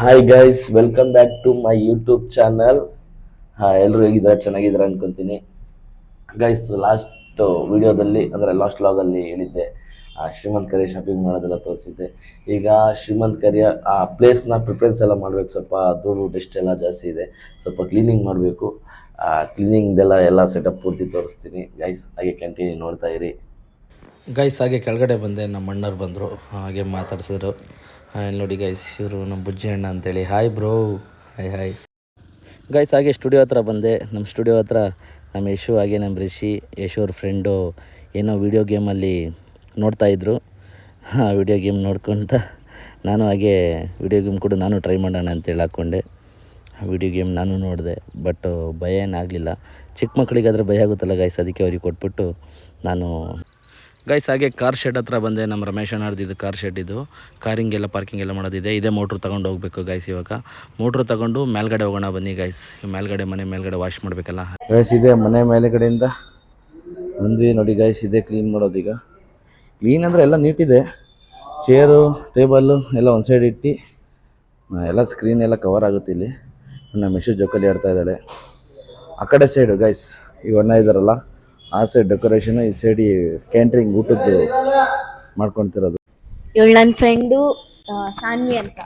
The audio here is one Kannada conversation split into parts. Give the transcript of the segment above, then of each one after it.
Hi guys, welcome back to my YouTube channel. ಎಲ್ಲರೂ ಹೇಗಿದ್ದಾರೆ? ಚೆನ್ನಾಗಿದ್ದಾರೆ ಅನ್ಕೊಂತೀನಿ. ಗೈಸ್, ಲಾಸ್ಟ್ ವಿಡಿಯೋದಲ್ಲಿ ಅಂದರೆ ಲಾಸ್ಟ್ ಲಾಗಲ್ಲಿ ಹೇಳಿದ್ದೆ ಶ್ರೀಮಂತ್ ಕರಿ ಶಾಪಿಂಗ್ ಮಾಡೋದೆಲ್ಲ ತೋರಿಸಿದ್ದೆ. ಈಗ ಶ್ರೀಮಂತ್ ಕರಿಯ ಆ ಪ್ಲೇಸ್ನ ಪ್ರಿಫರೆನ್ಸ್ ಎಲ್ಲ ಮಾಡಬೇಕು. ಸ್ವಲ್ಪ ಧೂಳು ಡಸ್ಟ್ ಎಲ್ಲ ಜಾಸ್ತಿ ಇದೆ, ಸ್ವಲ್ಪ ಕ್ಲೀನಿಂಗ್ ಮಾಡಬೇಕು. ಕ್ಲೀನಿಂಗ್ದೆಲ್ಲ ಎಲ್ಲ ಸೆಟಪ್ ಪೂರ್ತಿ ತೋರಿಸ್ತೀನಿ ಗೈಸ್, ಹಾಗೆ ಕಂಟಿನ್ಯೂ ನೋಡ್ತಾ ಇರಿ. ಗೈಸ್ ಹಾಗೆ ಕೆಳಗಡೆ ಬಂದೆ, ನಮ್ಮ ಅಣ್ಣರು ಬಂದರು, ಹಾಗೆ ಮಾತಾಡ್ಸಿದ್ರು. ಇಲ್ಲಿ ನೋಡಿ ಗೈಸ್, ಇವರು ನಮ್ಮ ಬುಜ್ಜಿ ಅಣ್ಣ ಅಂತೇಳಿ. Hi bro. Hi guys. ಹಾಗೆ ಸ್ಟುಡಿಯೋ ಹತ್ರ ಬಂದೆ. ನಮ್ಮ ಸ್ಟುಡಿಯೋ ಹತ್ರ ನಮ್ಮ ಯಶು ಹಾಗೆ ನಮ್ಮ ರಿಷಿ, ಯಶು ಅವ್ರ ಫ್ರೆಂಡು ಏನೋ ವೀಡಿಯೋ ಗೇಮಲ್ಲಿ ನೋಡ್ತಾಯಿದ್ರು. ವೀಡಿಯೋ ಗೇಮ್ ನೋಡ್ಕೊತ ನಾನು ಹಾಗೆ ವೀಡಿಯೋ ಗೇಮ್ ಕೂಡ ನಾನು ಟ್ರೈ ಮಾಡೋಣ ಅಂತೇಳಿ ಹಾಕ್ಕೊಂಡೆ. ವೀಡಿಯೋ ಗೇಮ್ ನಾನು ನೋಡಿದೆ, ಬಟ್ ಭಯ ಏನಾಗಲಿಲ್ಲ. ಚಿಕ್ಕ ಮಕ್ಕಳಿಗಾದರೆ ಭಯ ಆಗುತ್ತಲ್ಲ ಗೈಸ್, ಅದಕ್ಕೆ ಅವ್ರಿಗೆ ಕೊಟ್ಬಿಟ್ಟು ನಾನು ಗೈಸ್ ಹಾಗೆ ಕಾರ್ ಶೆಡ್ ಹತ್ರ ಬಂದೆ. ನಮ್ಮ ರಮೇಶ್ ಅಣ್ಣರ್ದಿದ್ದು ಕಾರ್ ಶೆಡ್ ಇದು. ಕಾರಿಂಗೆಲ್ಲ ಪಾರ್ಕಿಂಗ್ ಎಲ್ಲ ಮಾಡೋದಿದೆ. ಇದೇ ಮೋಟ್ರು ತೊಗೊಂಡು ಹೋಗಬೇಕು ಗೈಸ್. ಇವಾಗ ಮೋಟ್ರು ತೊಗೊಂಡು ಮೇಲ್ಗಡೆ ಹೋಗೋಣ ಬನ್ನಿ ಗೈಸ್. ಮೇಲ್ಗಡೆ ಮನೆ ಮೇಲ್ಗಡೆ ವಾಶ್ ಮಾಡಬೇಕಲ್ಲ ಗೈಸ್. ಇದೆ ಮನೆ ಮೇಲೆಗಡೆಯಿಂದ ಬಂದ್ವಿ ನೋಡಿ ಗೈಸ್. ಇದೆ ಕ್ಲೀನ್ ಮಾಡೋದೀಗ. ಕ್ಲೀನ್ ಅಂದರೆ ಎಲ್ಲ ನೀಟಿದೆ. ಚೇರು ಟೇಬಲ್ಲು ಎಲ್ಲ ಒಂದು ಸೈಡ್ ಇಟ್ಟು ಎಲ್ಲ ಸ್ಕ್ರೀನ್ ಎಲ್ಲ ಕವರ್ ಆಗುತ್ತೆ. ಇಲ್ಲಿ ನಮ್ಮ ಮೆಶು ಜೋಕಲ್ಲಿ ಆಡ್ತಾ ಇದ್ದಾಳೆ. ಆ ಕಡೆ ಸೈಡು ಗೈಸ್ ಈ ಅಣ್ಣ ಇದ್ದಾರಲ್ಲ, ಆ ಸೈಡ್ ಡೆಕೋರೇಷನ್, ಈ ಸೈಡ್ ಕ್ಯಾಂಟ್ರಿಂಗ್ ಊಟದ್ದು ಮಾಡ್ಕೊತಿರೋದು. ಇವಳು ನನ್ನ ಫ್ರೆಂಡು ಸಾನ್ವಿ ಅಂತ.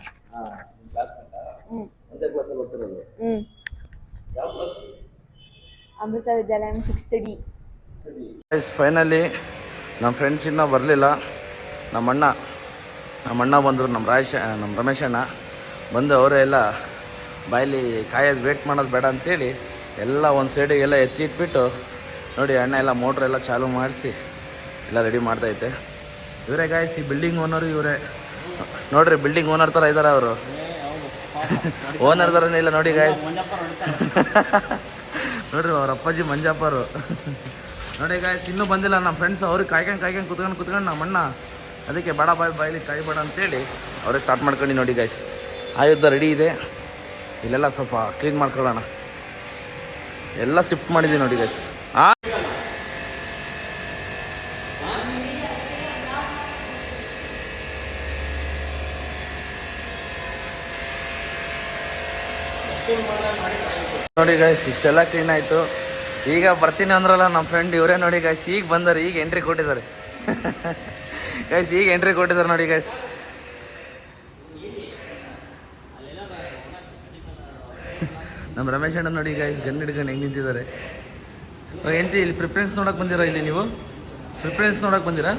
ಅಮೃತ ವಿದ್ಯಾಲಯ 6th D. ಫೈನಲಿ ನಮ್ಮ ಫ್ರೆಂಡ್ಸ್ ಇನ್ನೂ ಬರಲಿಲ್ಲ. ನಮ್ಮ ಅಣ್ಣ ಬಂದರು, ನಮ್ಮ ರಮೇಶ್ ಅಣ್ಣ ಬಂದು ಅವರೇ ಎಲ್ಲ ಬಾಯಲ್ಲಿ ಕಾಯೋದು ವೇಟ್ ಮಾಡೋದು ಬೇಡ ಅಂಥೇಳಿ ಎಲ್ಲ ಒಂದು ಸೈಡಿಗೆಲ್ಲ ಎತ್ತಿಟ್ಬಿಟ್ಟು ನೋಡಿ, ಅಣ್ಣ ಎಲ್ಲ ಮೋಟ್ರೆಲ್ಲ ಚಾಲೂ ಮಾಡಿಸಿ ಎಲ್ಲ ರೆಡಿ ಮಾಡ್ತೈತೆ. ಇವರೇ ಗಾಯ್ಸ್, ಈ ಬಿಲ್ಡಿಂಗ್ ಓನರು ಇವರೇ ನೋಡ್ರಿ. ಬಿಲ್ಡಿಂಗ್ ಓನರ್ ಥರ ಇದ್ದಾರೆ ಅವರು. ಓನರ್ ಥರನೇ ಇಲ್ಲ ನೋಡಿ ಗಾಯ್ಸ್. ನೋಡ್ರಿ ಅವ್ರ ಅಪ್ಪಾಜಿ ಮಂಜಪ್ಪರು. ನೋಡಿ ಗಾಯ್ಸ್, ಇನ್ನೂ ಬಂದಿಲ್ಲ ನಮ್ಮ ಫ್ರೆಂಡ್ಸ್. ಅವ್ರಿಗೆ ಕಾಯ್ಕೊಂಡು ಕುತ್ಕೊಂಡು ನಮ್ಮ ಅಣ್ಣ ಅದಕ್ಕೆ ಬೇಡ ಬಾಯ್ಲಿ ಕಾಯ್ಬೇಡ ಅಂತೇಳಿ ಅವ್ರಿಗೆ ಸ್ಟಾರ್ಟ್ ಮಾಡ್ಕೊಂಡು ನೋಡಿ ಗಾಯ್ಸ್. ಆಯುಧ ರೆಡಿ ಇದೆ. ಇಲ್ಲೆಲ್ಲ ಸ್ವಲ್ಪ ಕ್ಲೀನ್ ಮಾಡ್ಕೊಳ್ಳೋಣ. ಎಲ್ಲ ಶಿಫ್ಟ್ ಮಾಡಿದ್ದೀವಿ ನೋಡಿ ಗೈಸ್. ನೋಡಿ ಗೈಸ್, ಇಷ್ಟೆಲ್ಲ ಕ್ಲೀನ್ ಆಯಿತು. ಈಗ ಬರ್ತೀನಿ ಅಂದ್ರಲ್ಲ ನಮ್ಮ ಫ್ರೆಂಡ್, ಇವರೇ ನೋಡಿ ಗೈಸ್. ಈಗ ಬಂದಾರೆ, ಈಗ ಎಂಟ್ರಿ ಕೊಟ್ಟಿದ್ದಾರೆ ಗೈಸ್. ಈಗ ಎಂಟ್ರಿ ಕೊಟ್ಟಿದ್ದಾರೆ ನೋಡಿ ಗೈಸ್. ನಮ್ಮ ರಮೇಶ್ ಅಣ್ಣ ನೋಡಿ ಗೈಸ್, ಗನ್ ಹಿಡ್ಕೊಂಡು ಹೆಂಗೆ ನಿಂತಿದ್ದಾರೆ. ಎಂತಿ ಇಲ್ಲಿ ಪ್ರಿಫರೆನ್ಸ್ ನೋಡೋಕೆ ಬಂದಿರಾ? ಇಲ್ಲಿ ನೀವು ಪ್ರಿಫರೆನ್ಸ್ ನೋಡೋಕೆ ಬಂದಿರಾ?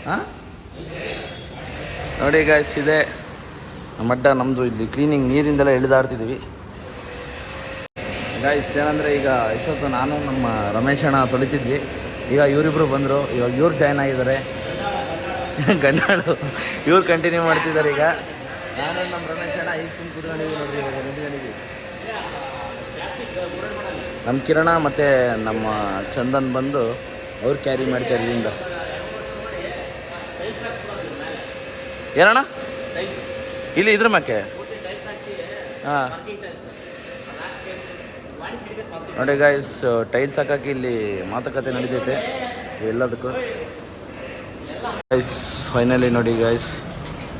ಹಾಂ ನೋಡಿ ಗೈಸ್, ಇದೆ ನಮ್ಮ ಅಡ್ಡ. ನಮ್ಮದು ಇಲ್ಲಿ ಕ್ಲೀನಿಂಗ್ ನೀರಿಂದೆಲ್ಲ ಎಳೆದಾಡ್ತಿದ್ದೀವಿ ಗೈಸ್. ಏನಂದರೆ ಈಗ ಇಷ್ಟೊತ್ತು ನಾನು ನಮ್ಮ ರಮೇಶ್ ಅಣ್ಣ ತೊಳಿತಿದ್ವಿ. ಈಗ ಇವರಿಬ್ಬರು ಬಂದರು. ಇವಾಗ ಇವ್ರು ಜಾಯ್ನ್ ಆಗಿದ್ದಾರೆ. ಗಂಡಾಳು ಇವ್ರು ಕಂಟಿನ್ಯೂ ಮಾಡ್ತಿದ್ದಾರೆ. ಈಗ ನಾನು ನಮ್ಮ ರಮೇಶ್ ಅಣ್ಣ ಈಗ ಸುಮ್ಮನೆ ಕುತ್ಕೊಂಡಿದ್ದೀವಿ ನೋಡಿರಿ. ಇವಾಗ ನಿಂತ್ಕೊಂಡಿದ್ದೀವಿ. ನಮ್ಮ ಕಿರಣ ಮತ್ತು ನಮ್ಮ ಚಂದನ್ ಬಂದು ಅವ್ರು ಕ್ಯಾರಿ ಮಾಡ್ತಾರೆ ಇಲ್ಲಿಂದ. ಏನಣ್ಣ ಇಲ್ಲಿ ಇದ್ರ ಮ್ಯಾಕೆ? ಹಾಂ ನೋಡಿ ಗಾಯ್ಸ್, ಟೈಲ್ಸ್ ಹಾಕಕ್ಕೆ ಇಲ್ಲಿ ಮಾತುಕತೆ ನಡೀತೈತೆ ಎಲ್ಲದಕ್ಕೂ ಗೈಸ್. ಫೈನಲಿ ನೋಡಿ ಗಾಯ್ಸ್,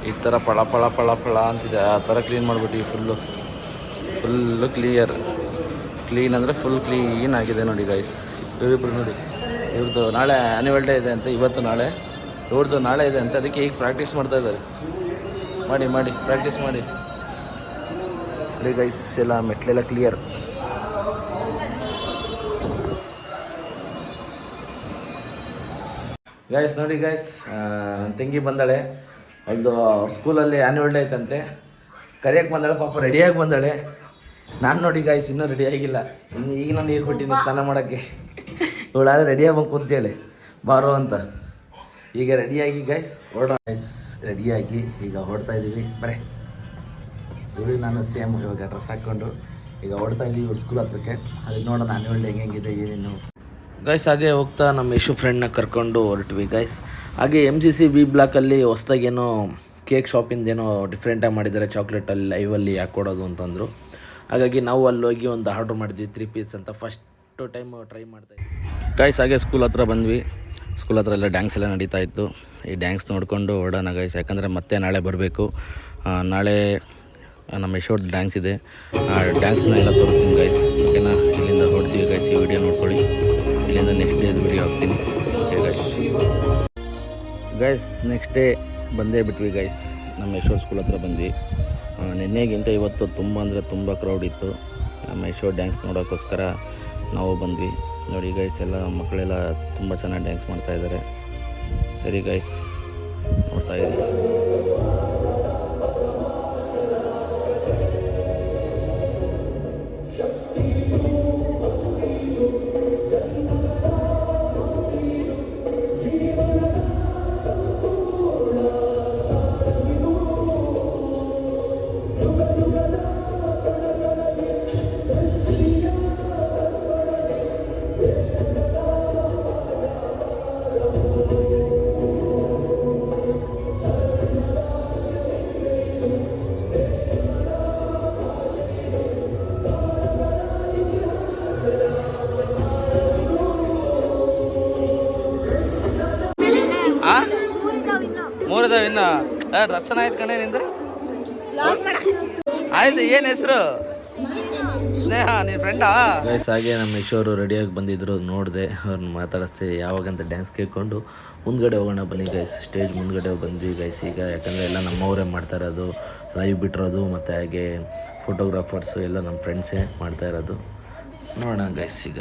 ಈ ಥರ ಪಳ ಪಳ ಪಳ ಪಳ ಅಂತಿದೆ. ಆ ಥರ ಕ್ಲೀನ್ ಮಾಡಿಬಿಟ್ಟು ಫುಲ್ಲು ಕ್ಲೀನ್ ಅಂದರೆ ಫುಲ್ ಕ್ಲೀನ್ ಆಗಿದೆ ನೋಡಿ ಗಾಯ್ಸ್. ಇವರಿಬ್ರು ನೋಡಿ, ಇವ್ರದ್ದು ನಾಳೆ ಆ್ಯನ್ಯುವಲ್ ಡೇ ಇದೆ ಅಂತ. ಇವತ್ತು ನಾಳೆ ಇವ್ರದ್ದು ನಾಳೆ ಇದೆ ಅಂತ. ಅದಕ್ಕೆ ಈಗ ಪ್ರಾಕ್ಟೀಸ್ ಮಾಡ್ತಾಯಿದ್ದಾರೆ. ಮಾಡಿ ಪ್ರಾಕ್ಟೀಸ್ ಮಾಡಿ ನೋಡಿ ಗೈಸ್. ಎಲ್ಲ ಮೆಟ್ಲೆಲ್ಲ ಕ್ಲಿಯರ್. ಗೈಸ್ ನೋಡಿ ಗೈಸ್, ನನ್ನ ತಂಗಿ ಬಂದಾಳೆ. ಅವ್ರದ್ದು ಅವ್ರ ಸ್ಕೂಲಲ್ಲಿ ಆ್ಯನ್ಯುವಲ್ ಡೇ ಐತಂತೆ. ಕರಿಯಕ್ಕೆ ಬಂದಾಳೆ, ಪಾಪ ರೆಡಿಯಾಗಿ ಬಂದಾಳೆ. ನಾನು ನೋಡಿ ಗಾಯ್ಸ್ ಇನ್ನೂ ರೆಡಿ ಆಗಿಲ್ಲ. ಈಗ ನಾನು ನೀರು ಬಿಟ್ಟಿನಿ ಸ್ನಾನ ಮಾಡೋಕ್ಕೆ. ಇವಳಾದ್ರೆ ರೆಡಿಯಾಗಿ ಬಂದು ಕೂತೇಳಿ ಬಾರೋ ಅಂತ. ಈಗ ರೆಡಿಯಾಗಿ ಗೈಸ್ ಹೊರಡೋ ಗೈಸ್. ರೆಡಿಯಾಗಿ ಈಗ ಹೊರಡ್ತಾ ಇದ್ದೀವಿ. ಬರೇ ಇವ್ರಿಗೆ ನಾನು ಸೇಮ್ ಇವಾಗ ಡ್ರೆಸ್ ಹಾಕ್ಕೊಂಡು ಈಗ ಹೊರಡ್ತಾ ಇದ್ದೀವಿ ಇವ್ರ ಸ್ಕೂಲ್ ಹತ್ರಕ್ಕೆ. ಅದಕ್ಕೆ ನೋಡೋಣ ಆ್ಯನ್ಯುವಲ್ ಡೇ ಹೆಂಗಿದೆ ಏನೇನು ಗೈಸ್. ಹಾಗೆ ಹೋಗ್ತಾ ನಮ್ಮ ಯಶು ಫ್ರೆಂಡ್ನ ಕರ್ಕೊಂಡು ಹೊರಟ್ವಿ ಗೈಸ್. ಹಾಗೆ MCC B ಬ್ಲಾಕಲ್ಲಿ ಹೊಸ್ದಾಗೇನೋ ಕೇಕ್ ಶಾಪಿಂದೇನೋ ಡಿಫ್ರೆಂಟಾಗಿ ಮಾಡಿದ್ದಾರೆ. ಚಾಕ್ಲೇಟಲ್ಲಿ ಲೈವಲ್ಲಿ ಹಾಕ್ಕೊಡೋದು ಅಂತಂದರು. ಹಾಗಾಗಿ ನಾವು ಅಲ್ಲಿ ಹೋಗಿ ಒಂದು ಆರ್ಡ್ರ್ ಮಾಡಿದ್ವಿ 3 ಪೀಸ್ ಅಂತ. ಫಸ್ಟು ಟೈಮ್ ಟ್ರೈ ಮಾಡ್ತಾಯಿದ್ವಿ ಗೈಸ್. ಹಾಗೆ ಸ್ಕೂಲ್ ಹತ್ರ ಬಂದ್ವಿ. ಸ್ಕೂಲ್ ಹತ್ರ ಎಲ್ಲ ಡ್ಯಾನ್ಸ್ ಎಲ್ಲ ನಡೀತಾ ಇತ್ತು. ಈ ಡ್ಯಾನ್ಸ್ ನೋಡಿಕೊಂಡು ಹೊರಡೋಣ ಗೈಸ್. ಯಾಕಂದರೆ ಮತ್ತೆ ನಾಳೆ ಬರಬೇಕು. ನಾಳೆ ನಮ್ಮ ಯಶೋಡ್ ಡ್ಯಾನ್ಸ್ ಇದೆ. ಆ ಡ್ಯಾನ್ಸ್ನ ಎಲ್ಲ ತೋರಿಸ್ತೀನಿ ಗೈಸ್. ಓಕೆನಾ, ಇಲ್ಲಿಂದ ಹೊಡ್ತೀವಿ ಗೈಸ್. ಈ ವಿಡಿಯೋ ನೋಡ್ಕೊಳ್ಳಿ. ಇಲ್ಲಿಂದ ನೆಕ್ಸ್ಟ್ ಡೇದು ವಿಡಿಯೋ ಹಾಕ್ತೀನಿ. ಓಕೆ ಗೈಸ್ ನೆಕ್ಸ್ಟ್ ಡೇ ಬಂದೇ ಬಿಟ್ವಿ ಗೈಸ್. ನಮ್ಮ ಯಶೋಡ್ ಸ್ಕೂಲ್ ಹತ್ರ ಬಂದ್ವಿ. ನಿನ್ನೆಗಿಂತ ಇವತ್ತು ತುಂಬ ಅಂದರೆ ತುಂಬ ಕ್ರೌಡ್ ಇತ್ತು. ನಮ್ಮ ಯಶೋಡ್ ಡ್ಯಾನ್ಸ್ ನೋಡೋಕ್ಕೋಸ್ಕರ ನಾವು ಬಂದ್ವಿ. ನೋಡಿ ಗೈಸ್, ಎಲ್ಲ ಮಕ್ಕಳೆಲ್ಲ ತುಂಬ ಚೆನ್ನಾಗಿ ಡ್ಯಾನ್ಸ್ ಮಾಡ್ತಾಯಿದ್ದಾರೆ. ಸರಿ ಗೈಸ್, ನೋಡ್ತಾಯಿದ್ದೀವಿ. ಮೂರದಾವ ಇನ್ನು ಡ್ರೆಸ್ ಚೆನ್ನಾಯ್ತು ಕಣೆ ನಿಂದು. ಆಯ್ತು, ಏನು ಹೆಸರು? ಸ್ನೇಹ, ನೀನು ಫ್ರೆಂಡಾ? ಗೈಸ್ ಹಾಗೆ ನಮ್ಮ ಯಶೋರು ರೆಡಿಯಾಗಿ ಬಂದಿದ್ರು. ನೋಡಿದೆ, ಅವ್ರನ್ನ ಮಾತಾಡಿಸ್ದೆ. ಯಾವಾಗಂತ ಡ್ಯಾನ್ಸ್ ಕೇಳ್ಕೊಂಡು ಮುಂದ್ಗಡೆ ಹೋಗೋಣ ಬನ್ನಿ ಗೈಸ್. ಸ್ಟೇಜ್ ಮುಂದ್ಗಡೆ ಬಂದ್ವಿ ಗೈಸ್ ಈಗ. ಯಾಕಂದರೆ ಎಲ್ಲ ನಮ್ಮವರೇ ಮಾಡ್ತಾ ಇರೋದು, ಲೈವ್ ಬಿಟ್ಟಿರೋದು, ಮತ್ತು ಹಾಗೆ ಫೋಟೋಗ್ರಾಫರ್ಸು ಎಲ್ಲ ನಮ್ಮ ಫ್ರೆಂಡ್ಸೇ ಮಾಡ್ತಾ ಇರೋದು. ನೋಡೋಣ ಗೈಸ್ ಈಗ.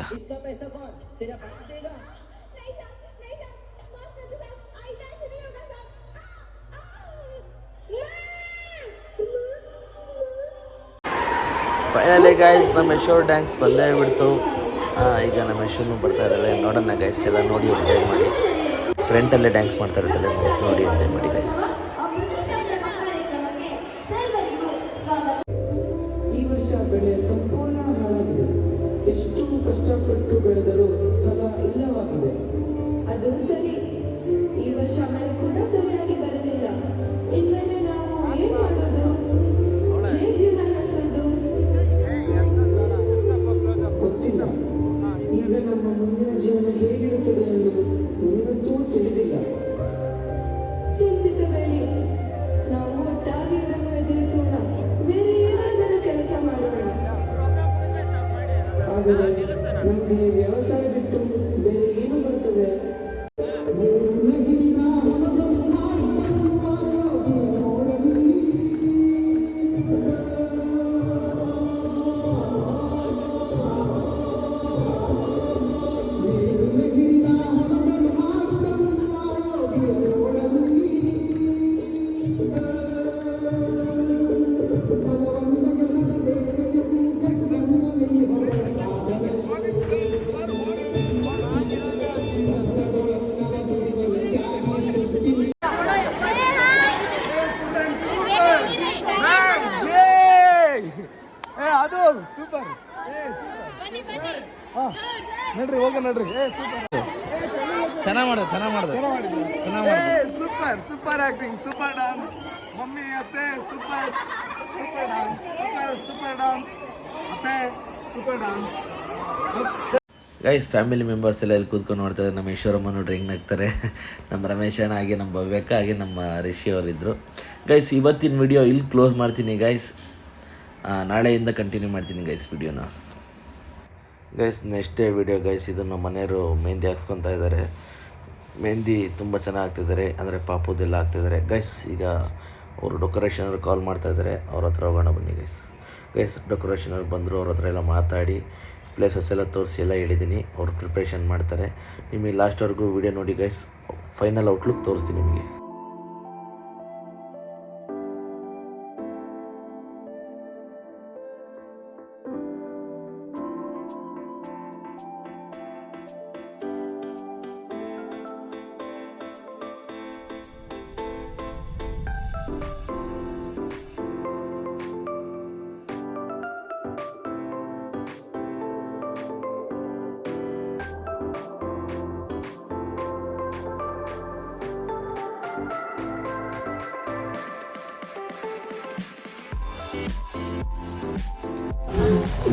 ಫೈನಲಿ ಗೈಸ್ ನಮ್ಮ ಯಶೋರ್ ಡ್ಯಾನ್ಸ್ ಬಂದೇ ಬಿಡ್ತು. ಈಗ ನಮ್ಮ ಯಶೋನು ಬರ್ತಾ ಇದ್ದಾಳೆ. ನೋಡೋಣ ಗೈಸ್, ಎಲ್ಲ ನೋಡಿ ಎಂಜಾಯ್ ಮಾಡಿ. ಫ್ರಂಟಲ್ಲೇ ಡ್ಯಾನ್ಸ್ ಮಾಡ್ತಾ ಇರ್ತಾಳೆ, ನೋಡಿ ಎಂಜಾಯ್ ಮಾಡಿ ಗೈಸ್. ಈ ವರ್ಷ ಬೆಳೆ ಸಂಪೂರ್ಣ ಹಾಳಾಗಿದೆ. ಎಷ್ಟು ಕಷ್ಟಪಟ್ಟು ಬೆಳೆದರೂ ಫಲ ಇಲ್ಲವಾಗಿದೆ. ಅದು ಸರಿ, ಈ ವರ್ಷ ಮಳೆ ಕೂಡ ಸರಿಯಾಗಿ ಬರಲಿಲ್ಲ. ಇನ್ಮೇಲೆ ನಾವು ಏನ್ ಮಾಡೋದು? ಹೇಗೆ ಜೀವನ ನಡೆಸೋದು? ಗೊತ್ತಿಲ್ಲ. ಈಗ ನಮ್ಮ ಮುಂದಿನ ಜೀವನ ಹೇಗಿರುತ್ತದೆ ಎಂದು ನನಗಂತೂ ತಿಳಿದಿಲ್ಲ. ಚಿಂತಿಸಬೇಡಿ, ನಾವು ಒಟ್ಟಾಗಿ ಇದನ್ನು ಎದುರಿಸೋಣ. ಬೇರೆ ಏನಾದರೂ ಕೆಲಸ ಮಾಡೋಣ. ಆದರೆ ನಮಗೆ ವ್ಯವಸಾಯ ಬಿಟ್ಟು ಬೇರೆ ಏನು ಬರುತ್ತದೆ? ನಡ್ರಿ, ಹೋಗ ನಡ್ರಿ. ಚೆನ್ನಾಗಿ ಮಾಡೋದು. Super super acting, super dance. Mummy ಅತ್ತೆ super super dance, super dance ಅತ್ತೆ, super dance. Guys family members ಎಲ್ಲ ಇಲ್ಲಿ ಕೂತ್ಕೊಂಡು ನೋಡ್ತಾರೆ. ನಮ್ಮ ಈಶ್ವರಮ್ಮ ನೋಡ್ರಿ ಹೆಂಗೆ ನಗ್ತಾರೆ. ನಮ್ಮ ರಮೇಶ್ ಅಣ್ಣ, ಹಾಗೆ ನಮ್ಮ ಭವ್ಯಕ್ಕ, ಹಾಗೆ ನಮ್ಮ ರಿಷಿ ಅವರಿದ್ದರು. ಗೈಸ್ ಇವತ್ತಿನ ವಿಡಿಯೋ ಇಲ್ಲಿ ಕ್ಲೋಸ್ ಮಾಡ್ತೀನಿ ಗೈಸ್. ನಾಳೆಯಿಂದ ಕಂಟಿನ್ಯೂ ಮಾಡ್ತೀನಿ ಗೈಸ್ ವಿಡಿಯೋನ. Guys next day video guys. ಇದು ನಮ್ಮ ಮನೆಯವರು ಮೆಹಂದಿ ಹಾಕ್ಸ್ಕೊತಾ ಇದ್ದಾರೆ. ಮೆಹಂದಿ ತುಂಬ ಚೆನ್ನಾಗಿ ಆಗ್ತಿದ್ದಾರೆ, ಅಂದರೆ ಪಾಪುದೆಲ್ಲ ಆಗ್ತಿದ್ದಾರೆ ಗೈಸ್. ಈಗ ಅವರು ಡೆಕೋರೇಷನವ್ರು ಕಾಲ್ ಮಾಡ್ತಾಯಿದ್ದಾರೆ, ಅವ್ರ ಹತ್ರ ಹೋಗೋಣ ಬನ್ನಿ ಗೈಸ್. ಡೆಕೋರೇಷನವ್ರು ಬಂದರು, ಅವ್ರ ಹತ್ರ ಎಲ್ಲ ಮಾತಾಡಿ ಪ್ಲೇಸಸ್ ಎಲ್ಲ ತೋರಿಸಿ ಎಲ್ಲ ಹೇಳಿದ್ದೀನಿ. ಅವರು ಪ್ರಿಪ್ರೇಷನ್ ಮಾಡ್ತಾರೆ. ನಿಮಗೆ ಲಾಸ್ಟ್ವರೆಗೂ ವಿಡಿಯೋ ನೋಡಿ ಗೈಸ್. ಫೈನಲ್ ಔಟ್ಲುಕ್ ತೋರಿಸ್ತೀನಿ ನಿಮಗೆ.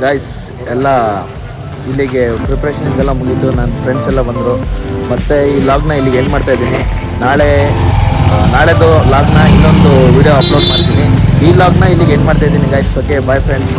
ಗಾಯ್ಸ್ ಎಲ್ಲ ಇಲ್ಲಿಗೆ ಪ್ರಿಪ್ರೇಷನ್ ಇದೆಲ್ಲ ಮುಗೀತು. ನನ್ನ ಫ್ರೆಂಡ್ಸ್ ಎಲ್ಲ ಬಂದರು. ಮತ್ತು ಈ ಲಾಗ್ನ ಇಲ್ಲಿಗೆ ಏನು ಮಾಡ್ತಾಯಿದ್ದೀನಿ, ನಾಳೆದು ಲಾಗ್ನ ಇನ್ನೊಂದು ವಿಡಿಯೋ ಅಪ್ಲೋಡ್ ಮಾಡ್ತೀನಿ. ಈ ವ್ಲಾಗ್ನ ಇಲ್ಲಿಗೆ ಎಂಡ್ ಮಾಡ್ತಾ ಇದ್ದೀನಿ ಗೈಸ್. Okay bye friends.